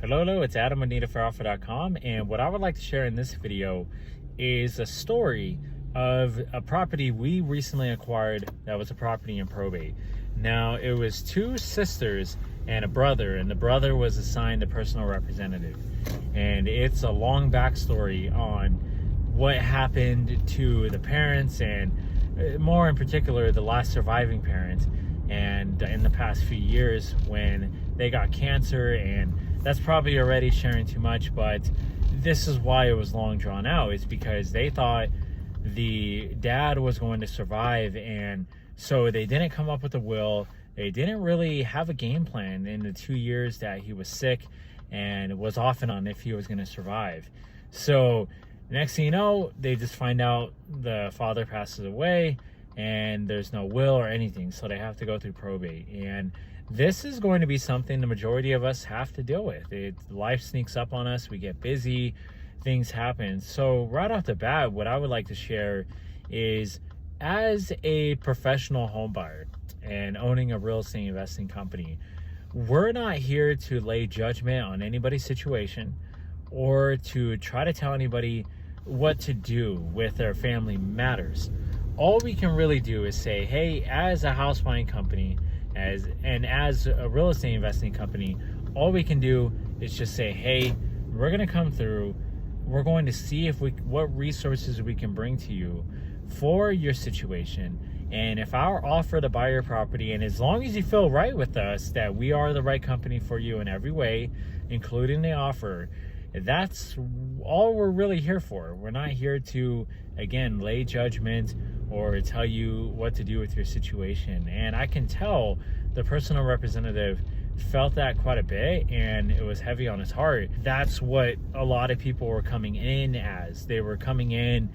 Hello, it's Adam with NativeFairOffer.com, and what I would like to share in this video is a story of a property we recently acquired that was a property in probate. Now, it was two sisters and a brother, and the brother was assigned the personal representative. And it's a long backstory on what happened to the parents, and more in particular, the last surviving parent, and in the past few years when they got cancer. And that's probably already sharing too much, but this is why it was long drawn out. It's because they thought the dad was going to survive, and so they didn't come up with a will. They didn't really have a game plan in the 2 years that he was sick and was off and on if he was going to survive. So next thing you know, they just find out the father passes away and there's no will or anything, so they have to go through probate. And this is going to be something the majority of us have to deal with. Life sneaks up on us, we get busy, things happen. So right off the bat, what I would like to share is, as a professional home buyer and owning a real estate investing company, we're not here to lay judgment on anybody's situation or to try to tell anybody what to do with their family matters. All we can really do is say, hey, as a house buying company, as a real estate investing company, all we can do is just say, hey, we're going to come through. We're going to see what resources we can bring to you for your situation. And if our offer to buy your property, and as long as you feel right with us that we are the right company for you in every way, including the offer, that's all we're really here for. We're not here to, again, lay judgment or tell you what to do with your situation. And I can tell the personal representative felt that quite a bit, and it was heavy on his heart. That's what a lot of people were coming in as. They were coming in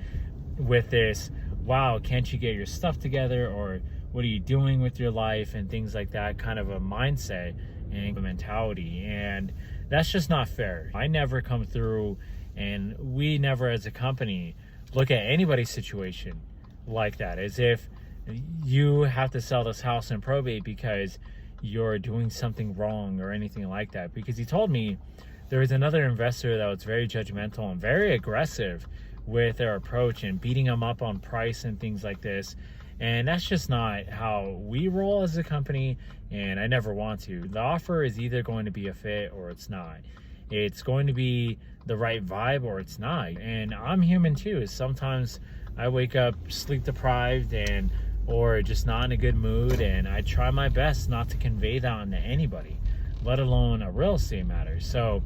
with this, wow, can't you get your stuff together, or what are you doing with your life, and things like that, kind of a mindset and a mentality. And that's just not fair. I never come through, and we never as a company look at anybody's situation like that, as if you have to sell this house in probate because you're doing something wrong or anything like that. Because he told me there was another investor that was very judgmental and very aggressive with their approach and beating them up on price and things like this. And that's just not how we roll as a company, and I never want to. The offer is either going to be a fit or it's not. It's going to be the right vibe or it's not. And I'm human too. Sometimes I wake up sleep deprived or just not in a good mood, and I try my best not to convey that onto anybody, let alone a real estate matter. So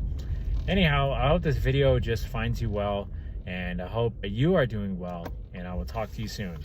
anyhow, I hope this video just finds you well, and I hope that you are doing well, and I will talk to you soon.